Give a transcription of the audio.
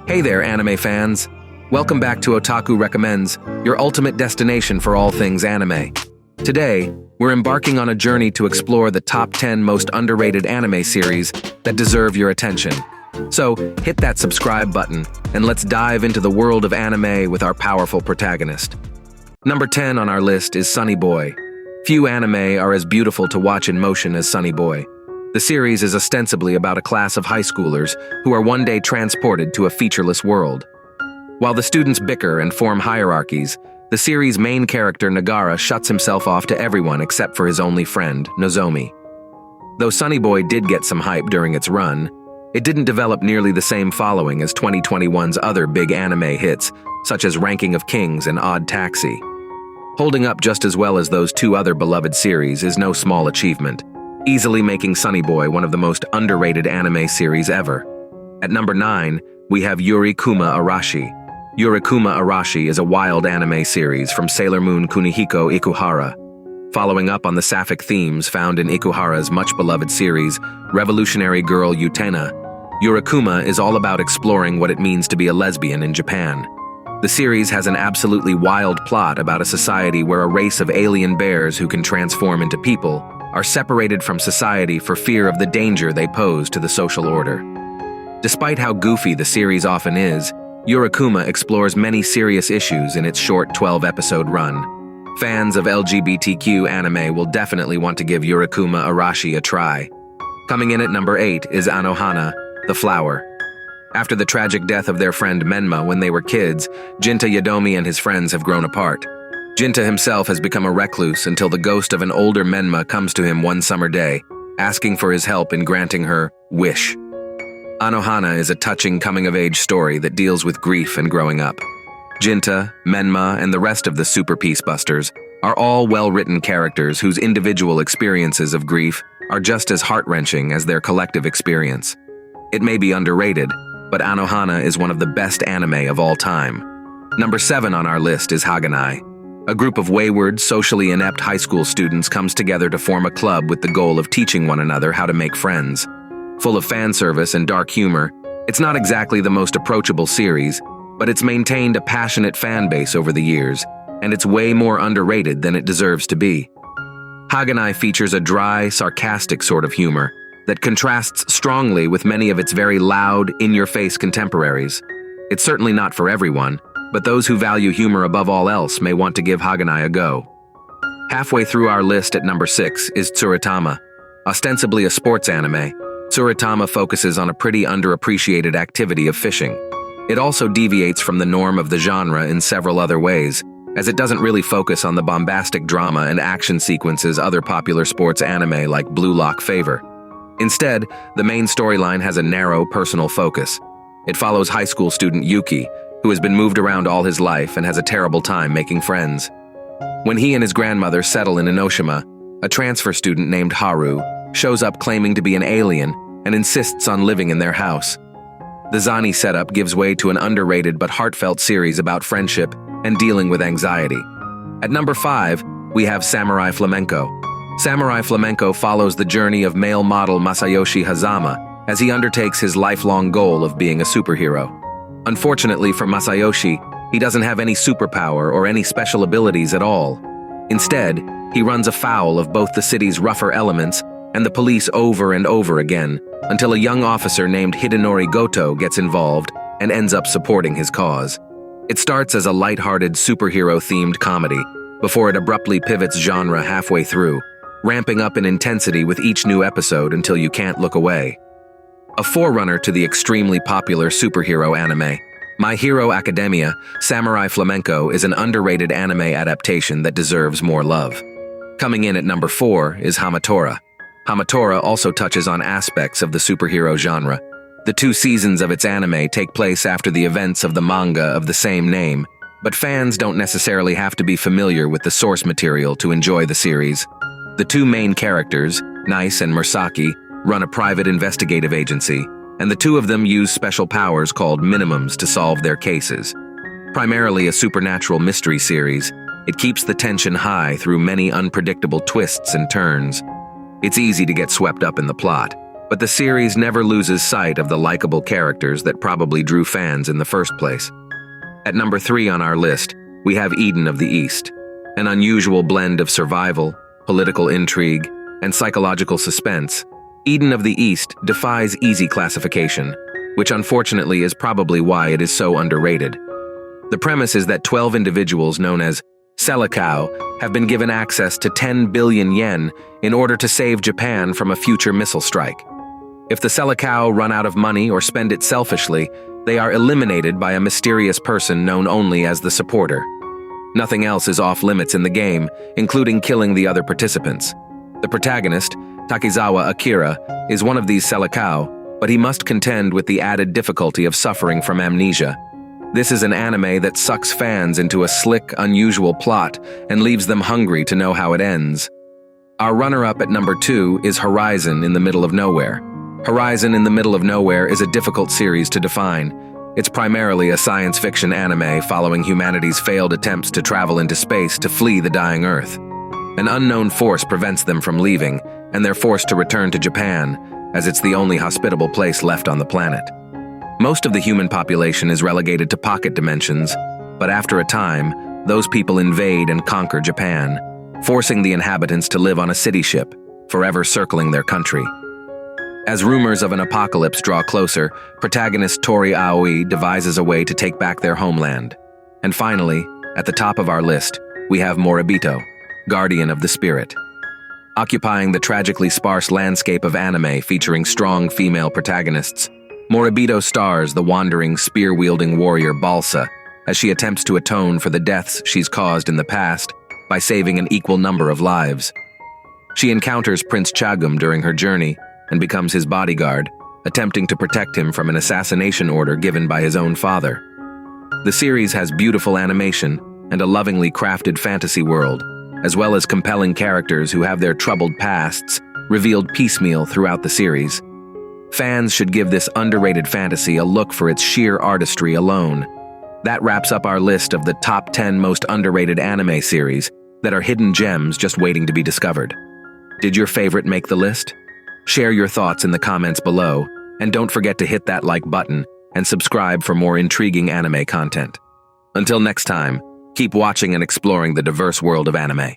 Hey there, anime fans! Welcome back to Otaku Recommends, your ultimate destination for all things anime. Today, we're embarking on a journey to explore the top 10 most underrated anime series that deserve your attention. So, hit that subscribe button, and let's dive into the world of anime with our powerful protagonist. Number 10 on our list is Sunny Boy. Few anime are as beautiful to watch in motion as Sunny Boy. The series is ostensibly about a class of high schoolers who are one day transported to a featureless world. While the students bicker and form hierarchies, the series' main character Nagara shuts himself off to everyone except for his only friend, Nozomi. Though Sunny Boy did get some hype during its run, it didn't develop nearly the same following as 2021's other big anime hits, such as Ranking of Kings and Odd Taxi. Holding up just as well as those two other beloved series is no small achievement, easily making Sunny Boy one of the most underrated anime series ever. At number 9, we have Yuri Kuma Arashi. Yuri Kuma Arashi is a wild anime series from Sailor Moon Kunihiko Ikuhara. Following up on the sapphic themes found in Ikuhara's much-beloved series, Revolutionary Girl Utena, Yuri Kuma is all about exploring what it means to be a lesbian in Japan. The series has an absolutely wild plot about a society where a race of alien bears who can transform into people are separated from society for fear of the danger they pose to the social order. Despite how goofy the series often is, Yuri Kuma explores many serious issues in its short 12-episode run. Fans of LGBTQ anime will definitely want to give Yuri Kuma Arashi a try. Coming in at number 8 is Anohana, the Flower. After the tragic death of their friend Menma when they were kids, Jinta Yadomi and his friends have grown apart. Jinta himself has become a recluse until the ghost of an older Menma comes to him one summer day, asking for his help in granting her wish. Anohana is a touching coming-of-age story that deals with grief and growing up. Jinta, Menma, and the rest of the Super Peace Busters are all well-written characters whose individual experiences of grief are just as heart-wrenching as their collective experience. It may be underrated, but Anohana is one of the best anime of all time. Number 7 on our list is Haganai. A group of wayward, socially inept high school students comes together to form a club with the goal of teaching one another how to make friends. Full of fan service and dark humor, it's not exactly the most approachable series, but it's maintained a passionate fan base over the years, and it's way more underrated than it deserves to be. Haganai features a dry, sarcastic sort of humor that contrasts strongly with many of its very loud, in-your-face contemporaries. It's certainly not for everyone, but those who value humor above all else may want to give Haganai a go. Halfway through our list at number 6 is Tsuritama. Ostensibly a sports anime, Tsuritama focuses on a pretty underappreciated activity of fishing. It also deviates from the norm of the genre in several other ways, as it doesn't really focus on the bombastic drama and action sequences other popular sports anime like Blue Lock favor. Instead, the main storyline has a narrow, personal focus. It follows high school student Yuki, who has been moved around all his life and has a terrible time making friends. When he and his grandmother settle in Enoshima, a transfer student named Haru shows up claiming to be an alien and insists on living in their house. The Zani setup gives way to an underrated but heartfelt series about friendship and dealing with anxiety. At number 5, we have Samurai Flamenco. Samurai Flamenco follows the journey of male model Masayoshi Hazama as he undertakes his lifelong goal of being a superhero. Unfortunately for Masayoshi, he doesn't have any superpower or any special abilities at all. Instead, he runs afoul of both the city's rougher elements and the police over and over again, until a young officer named Hidenori Goto gets involved and ends up supporting his cause. It starts as a lighthearted superhero-themed comedy, before it abruptly pivots genre halfway through, ramping up in intensity with each new episode until you can't look away. A forerunner to the extremely popular superhero anime, My Hero Academia, Samurai Flamenco is an underrated anime adaptation that deserves more love. Coming in at number 4 is Hamatora. Hamatora also touches on aspects of the superhero genre. The 2 seasons of its anime take place after the events of the manga of the same name, but fans don't necessarily have to be familiar with the source material to enjoy the series. The 2 main characters, Nice and Murasaki, run a private investigative agency, and the 2 of them use special powers called minimums to solve their cases. Primarily a supernatural mystery series, it keeps the tension high through many unpredictable twists and turns. It's easy to get swept up in the plot, But the series never loses sight of the likable characters that probably drew fans in the first place. At number 3 on our list, we have Eden of the East, an unusual blend of survival, political intrigue, and psychological suspense. Eden of the East defies easy classification, which unfortunately is probably why it is so underrated. The premise is that 12 individuals known as Selekau have been given access to 10 billion yen in order to save Japan from a future missile strike. If the Selekau run out of money or spend it selfishly, they are eliminated by a mysterious person known only as the supporter. Nothing else is off limits in the game, including killing the other participants. The protagonist, Takizawa Akira, is one of these Selekau, but he must contend with the added difficulty of suffering from amnesia. This is an anime that sucks fans into a slick, unusual plot and leaves them hungry to know how it ends. Our runner-up at number 2 is Horizon in the Middle of Nowhere. Horizon in the Middle of Nowhere is a difficult series to define. It's primarily a science fiction anime following humanity's failed attempts to travel into space to flee the dying Earth. An unknown force prevents them from leaving, and they're forced to return to Japan, as it's the only hospitable place left on the planet. Most of the human population is relegated to pocket dimensions, but after a time, those people invade and conquer Japan, forcing the inhabitants to live on a city ship, forever circling their country. As rumors of an apocalypse draw closer, protagonist Tori Aoi devises a way to take back their homeland. And finally, at the top of our list, we have Moribito, Guardian of the Spirit. Occupying the tragically sparse landscape of anime featuring strong female protagonists, Moribito stars the wandering, spear-wielding warrior Balsa as she attempts to atone for the deaths she's caused in the past by saving an equal number of lives. She encounters Prince Chagum during her journey and becomes his bodyguard, attempting to protect him from an assassination order given by his own father. The series has beautiful animation and a lovingly crafted fantasy world, as well as compelling characters who have their troubled pasts revealed piecemeal throughout the series. Fans should give this underrated fantasy a look for its sheer artistry alone. That wraps up our list of the top 10 most underrated anime series that are hidden gems just waiting to be discovered. Did your favorite make the list? Share your thoughts in the comments below, and don't forget to hit that like button and subscribe for more intriguing anime content. Until next time, keep watching and exploring the diverse world of anime.